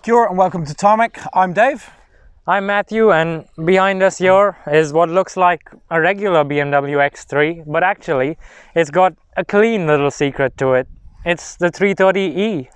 Kia ora and welcome to Tarmac. I'm Dave. I'm Matthew, and behind us here is what looks like a regular BMW X3, but actually it's got a clean little secret to it. It's the 330e.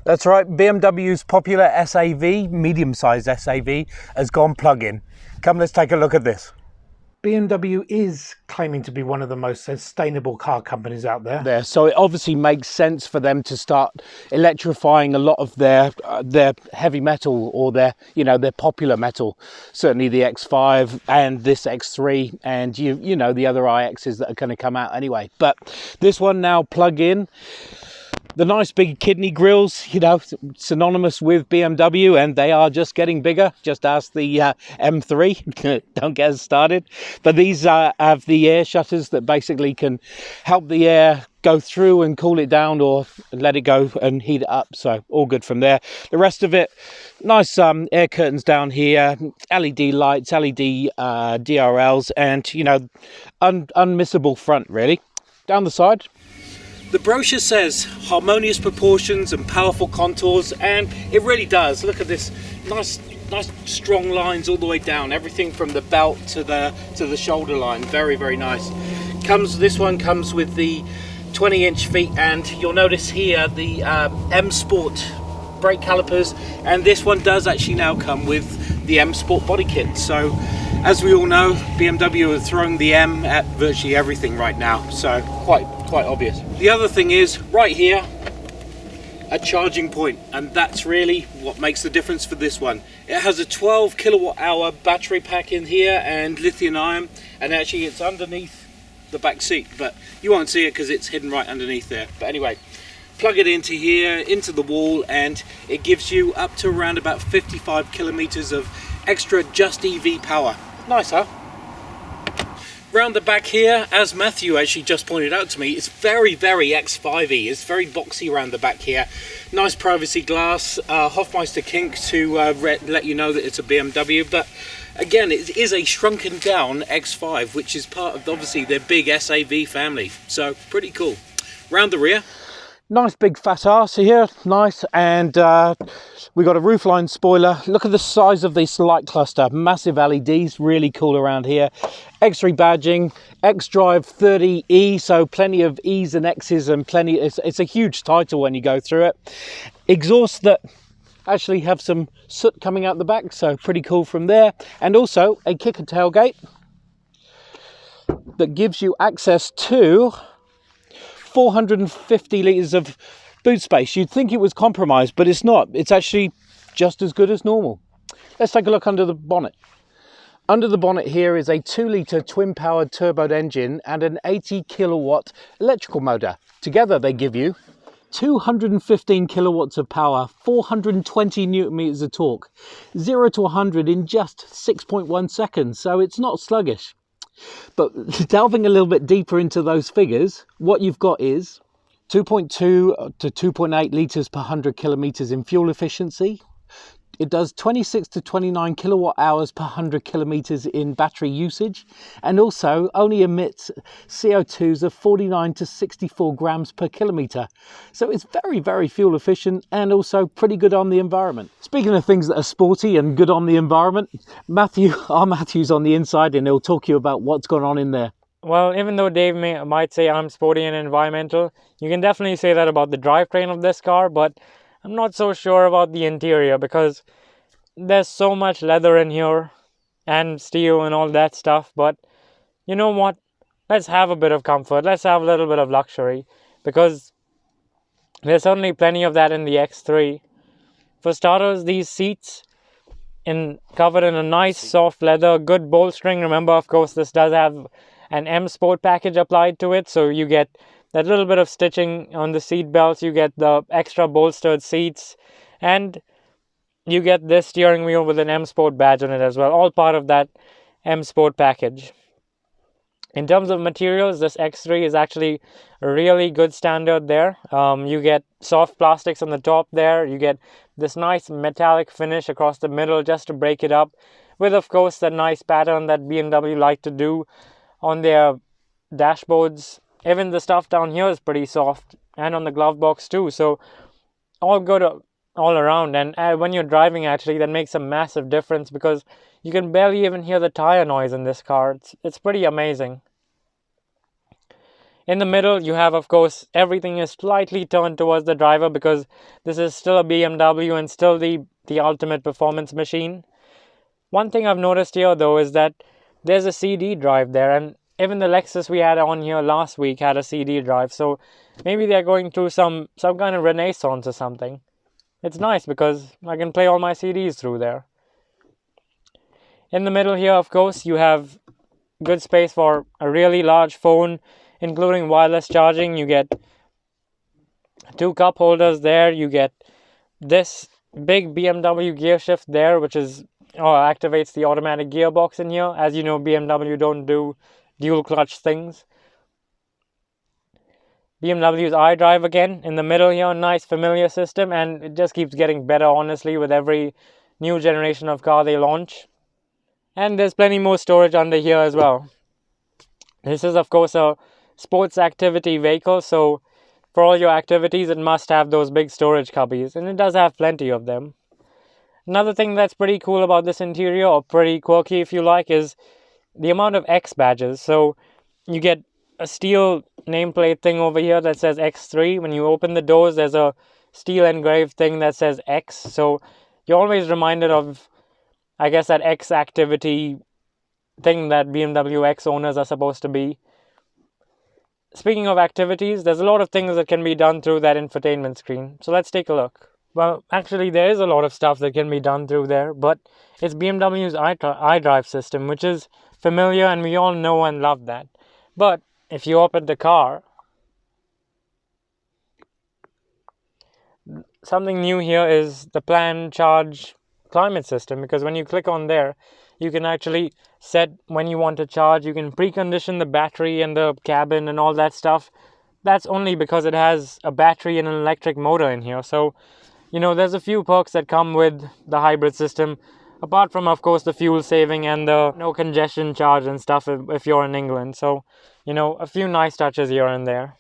That's right, BMW's popular SAV, medium-sized SAV, has gone plug-in. Come, let's take a look at this. BMW is claiming to be one of the most sustainable car companies out there. So it obviously makes sense for them to start electrifying a lot of their heavy metal, or their popular metal. Certainly the X5 and this X3, and you know the other iXs that are going to come out anyway. But this one now plug-in. The nice big kidney grills, synonymous with BMW, and they are just getting bigger. Just ask the M3, don't get us started. But these have the air shutters that basically can help the air go through and cool it down, or let it go and heat it up. So all good from there. The rest of it, nice air curtains down here, LED lights, LED DRLs, and unmissable front really. Down the side, the brochure says harmonious proportions and powerful contours, and it really does. Look at this nice strong lines all the way down, everything from the belt to the shoulder line. Very, very nice. This one comes with the 20-inch feet, and you'll notice here the M Sport brake calipers, and this one does actually now come with the M Sport body kit. So as we all know, BMW are throwing the M at virtually everything right now, so quite obvious. The other thing is right here, a charging point, and that's really what makes the difference for this one. It has a 12 kilowatt hour battery pack in here and lithium ion, and actually it's underneath the back seat, but you won't see it because it's hidden right underneath there. But anyway, plug it into here, into the wall, and it gives you up to around about 55 kilometers of extra just EV power. Nice, huh? Round the back here, as Matthew actually just pointed out to me, it's very, very X5y. It's very boxy around the back here. Nice privacy glass, Hofmeister kink to let you know that it's a BMW. But again, it is a shrunken down X5, which is part of obviously their big SAV family. So pretty cool. Round the rear, nice big fat arse here, nice, and we got a roofline spoiler. Look at the size of this light cluster, massive LEDs, really cool around here. X3 badging, xDrive 30e, so plenty of E's and X's and plenty. It's a huge title when you go through it. Exhausts that actually have some soot coming out the back, so pretty cool from there. And also a kicker tailgate that gives you access to 450 litres of boot space. You'd think it was compromised, but it's not. It's actually just as good as normal. Let's take a look under the bonnet. Under the bonnet here is a 2-litre twin-powered turboed engine and an 80 kilowatt electrical motor. Together they give you 215 kilowatts of power, 420 newton meters of torque, 0 to 100 in just 6.1 seconds, so it's not sluggish. But delving a little bit deeper into those figures, what you've got is 2.2 to 2.8 litres per 100 kilometres in fuel efficiency. It does 26 to 29 kilowatt hours per 100 kilometres in battery usage, and also only emits CO2s of 49 to 64 grams per kilometre. So it's very, very fuel efficient and also pretty good on the environment. Speaking of things that are sporty and good on the environment, Matthew's on the inside, and he'll talk to you about what's going on in there. Well, even though Dave might say I'm sporty and environmental, you can definitely say that about the drivetrain of this car, but I'm not so sure about the interior because there's so much leather in here and steel and all that stuff. But you know what? Let's have a bit of comfort. Let's have a little bit of luxury, because there's certainly plenty of that in the X3. For starters, these seats covered in a nice soft leather, good bolstering. Remember, of course, this does have an M Sport package applied to it, so you get that little bit of stitching on the seat belts, you get the extra bolstered seats, and you get this steering wheel with an M Sport badge on it as well, all part of that M Sport package. In terms of materials, this X3 is actually a really good standard there. You get soft plastics on the top there, you get this nice metallic finish across the middle just to break it up, with of course that nice pattern that BMW like to do on their dashboards even the stuff down here is pretty soft, and on the glove box too. So all good all around. And when you're driving, actually, that makes a massive difference, because you can barely even hear the tire noise in this car. It's pretty amazing. In the middle, you have, of course, everything is slightly turned towards the driver, because this is still a BMW and still the ultimate performance machine. One thing I've noticed here, though, is that there's a CD drive there, and even the Lexus we had on here last week had a CD drive. So maybe they're going through some kind of renaissance or something. It's nice because I can play all my CDs through there. In the middle here, of course, you have good space for a really large phone, including wireless charging. You get 2 cup holders there. You get this big BMW gear shift there, which is activates the automatic gearbox in here. As you know, BMW don't do dual clutch things. BMW's iDrive again in the middle here, nice familiar system, and it just keeps getting better, honestly, with every new generation of car they launch. And there's plenty more storage under here as well. This is, of course, a sports activity vehicle, so for all your activities it must have those big storage cubbies, and it does have plenty of them. Another thing that's pretty cool about this interior, or pretty quirky if you like, is the amount of X badges. So you get a steel nameplate thing over here that says X3. When you open the doors, there's a steel engraved thing that says X. So you're always reminded of, I guess, that X activity thing that BMW X owners are supposed to be. Speaking of activities, there's a lot of things that can be done through that infotainment screen. So let's take a look. Well, actually, there is a lot of stuff that can be done through there, but it's BMW's iDrive system, which is familiar, and we all know and love that. But if you open the car, something new here is the plan, charge, climate system, because when you click on there, you can actually set when you want to charge. You can precondition the battery and the cabin and all that stuff. That's only because it has a battery and an electric motor in here. So, you know, there's a few perks that come with the hybrid system, apart from, of course, the fuel saving and the no congestion charge and stuff if you're in England. So, you know, a few nice touches here and there.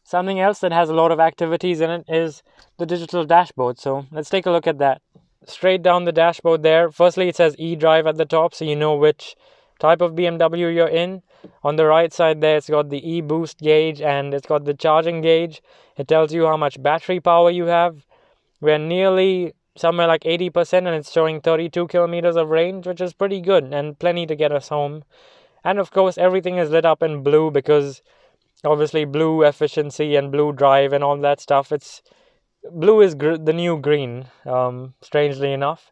Something else that has a lot of activities in it is the digital dashboard. So let's take a look at that. Straight down the dashboard there, firstly it says xDrive at the top, so you know which type of BMW you're in. On the right side there, it's got the e-boost gauge and it's got the charging gauge. It tells you how much battery power you have. We're nearly somewhere like 80%, and it's showing 32 kilometers of range, which is pretty good and plenty to get us home. And of course, everything is lit up in blue, because obviously blue efficiency and blue drive and all that stuff. Blue is the new green, strangely enough.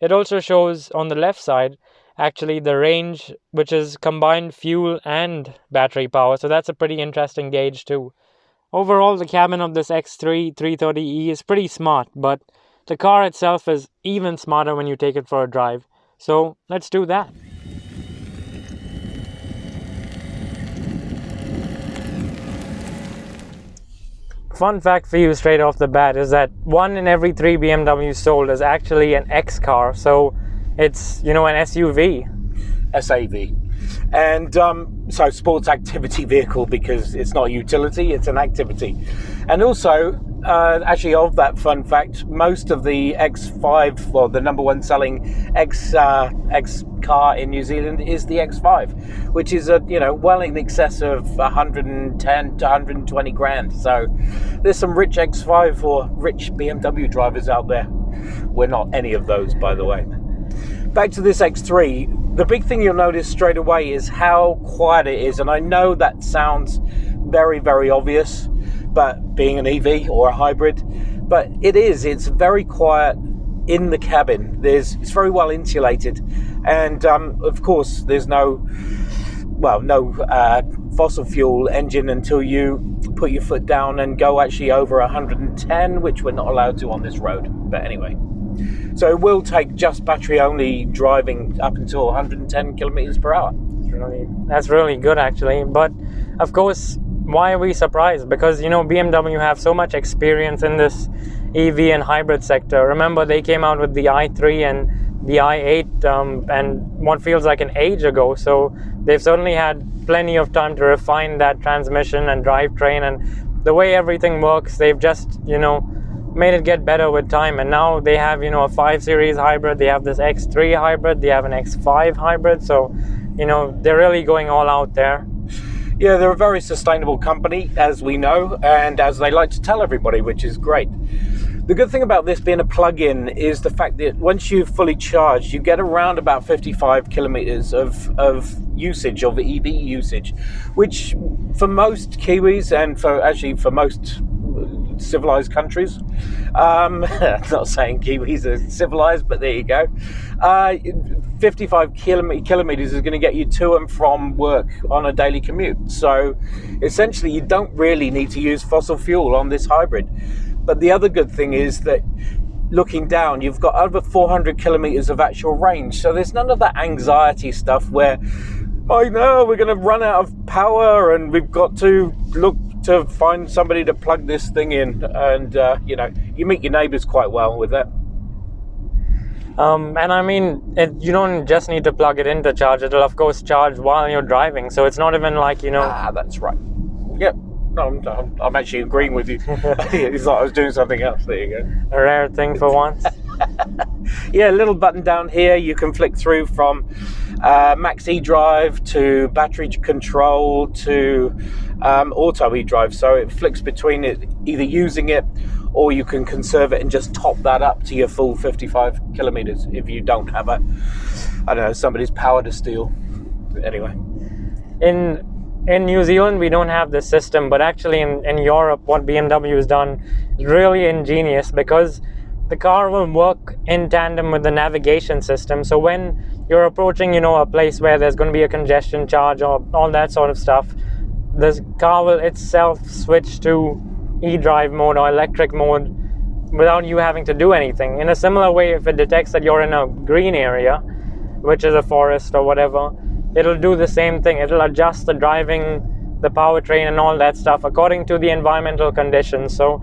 It also shows on the left side actually the range, which is combined fuel and battery power. So that's a pretty interesting gauge too. Overall, the cabin of this X3 330e is pretty smart, but the car itself is even smarter when you take it for a drive. So let's do that. Fun fact for you straight off the bat is that 1 in every 3 BMWs sold is actually an X car. So it's, you know, an SUV. SAV. And so sports activity vehicle, because it's not a utility, it's an activity. And also, actually, of that fun fact, most of the X5, well, the number one selling X car in New Zealand is the X5, which is well in excess of 110 to 120 grand. So there's some rich X5 or rich BMW drivers out there. We're not any of those, by the way. Back to this X3. The big thing you'll notice straight away is how quiet it is. And I know that sounds very, very obvious, but being an EV or a hybrid, but it is. It's very quiet in the cabin. It's very well insulated. And of course, there's no fossil fuel engine until you put your foot down and go actually over 110, which we're not allowed to on this road. But anyway. So it will take just battery-only driving up until 110 kilometers per hour. That's really good, actually. But, of course, why are we surprised? Because, BMW have so much experience in this EV and hybrid sector. Remember, they came out with the i3 and the i8 and what feels like an age ago. So they've certainly had plenty of time to refine that transmission and drivetrain and the way everything works. They've just, made it get better with time. And now they have, a 5 Series hybrid, they have this X3 hybrid, they have an X5 hybrid. So, they're really going all out there. Yeah, they're a very sustainable company, as we know, and as they like to tell everybody, which is great. The good thing about this being a plug-in is the fact that once you've fully charged, you get around about 55 kilometers of usage, of EV usage, which for most Kiwis and for most civilized countries, not saying Kiwis are civilized, but there you go, 55 kilometers is going to get you to and from work on a daily commute. So essentially you don't really need to use fossil fuel on this hybrid. But the other good thing is that looking down, you've got over 400 kilometers of actual range. So there's none of that anxiety stuff where, oh no, we're going to run out of power and we've got to look to find somebody to plug this thing in. And, you meet your neighbors quite well with that. And I mean, you don't just need to plug it in to charge. It'll, of course, charge while you're driving. So it's not even like, that's right. Yep. No, I'm actually agreeing with you. It's like I was doing something else. There you go. A rare thing for once. Yeah, a little button down here you can flick through from max xDrive to battery control to auto xDrive. So it flicks between it, either using it or you can conserve it and just top that up to your full 55 kilometers if you don't have somebody's power to steal. Anyway. In New Zealand, we don't have this system, but actually in Europe, what BMW has done is really ingenious because the car will work in tandem with the navigation system. So when you're approaching, a place where there's going to be a congestion charge or all that sort of stuff, the car will itself switch to eDrive mode or electric mode without you having to do anything. In a similar way, if it detects that you're in a green area, which is a forest or whatever, it'll do the same thing. It'll adjust the driving, the powertrain and all that stuff according to the environmental conditions. So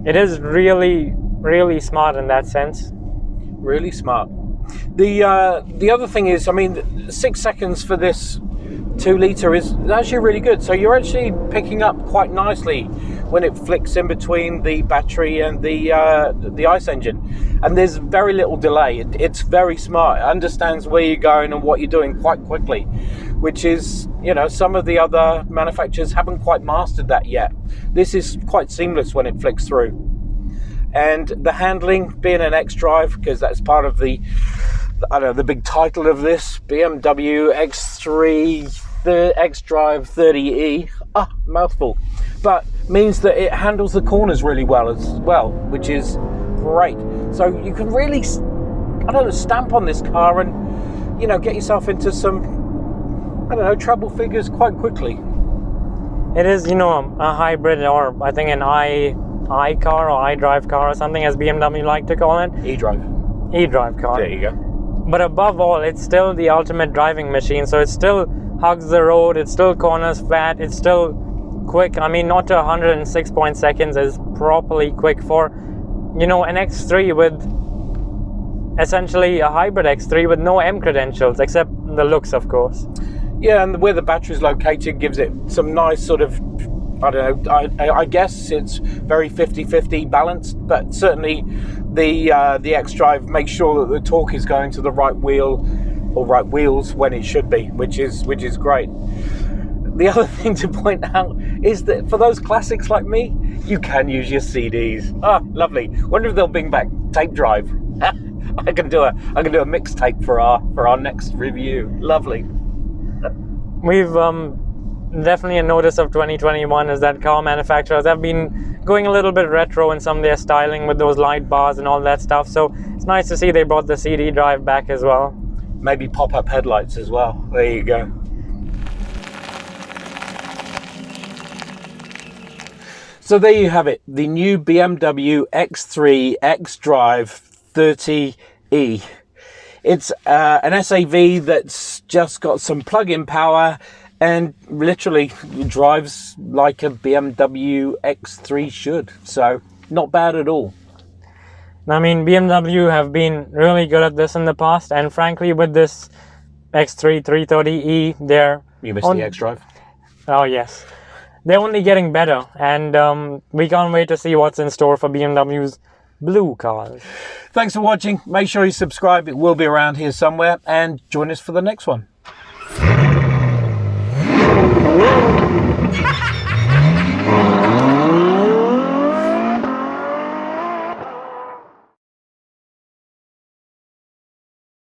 it is really, really smart in that sense. Really smart. The other thing is, 6 seconds for this 2 litre is actually really good. So you're actually picking up quite nicely when it flicks in between the battery and the ICE engine. And there's very little delay. It's very smart. It understands where you're going and what you're doing quite quickly, which is, some of the other manufacturers haven't quite mastered that yet. This is quite seamless when it flicks through. And the handling, being an xDrive, because that's part of the big title of this, BMW X3, the xDrive 30e, mouthful, but means that it handles the corners really well as well, which is great. So you can really, stamp on this car and, get yourself into some, trouble figures quite quickly. It is, a hybrid, or I think an i car or iDrive car or something, as BMW like to call it. eDrive car. There you go. But above all, it's still the ultimate driving machine. So it still hugs the road, it still corners flat, it's still quick. Not to 106 seconds is properly quick for, an X3 with essentially a hybrid X3 with no M credentials, except the looks, of course. Yeah, and where the battery is located gives it some nice sort of, I guess it's very 50-50 balanced, but certainly the xDrive makes sure that the torque is going to the right wheel or right wheels when it should be, which is great. The other thing to point out is that for those classics like me, you can use your CDs. Lovely. Wonder if they'll bring back tape drive. I can do a mixtape for our next review. Lovely. We've definitely a notice of 2021 is that car manufacturers have been going a little bit retro in some of their styling with those light bars and all that stuff. So it's nice to see they brought the CD drive back as well. Maybe pop-up headlights as well. There you go. So there you have it, the new BMW X3 xDrive 30e. It's an SAV that's just got some plug-in power and literally drives like a BMW X3 should. So not bad at all. I mean, BMW have been really good at this in the past, and frankly, with this X3 330e, they're... You missed the xDrive. Oh, yes. They're only getting better, and we can't wait to see what's in store for BMW's blue cars. Thanks for watching. Make sure you subscribe. It will be around here somewhere. And join us for the next one.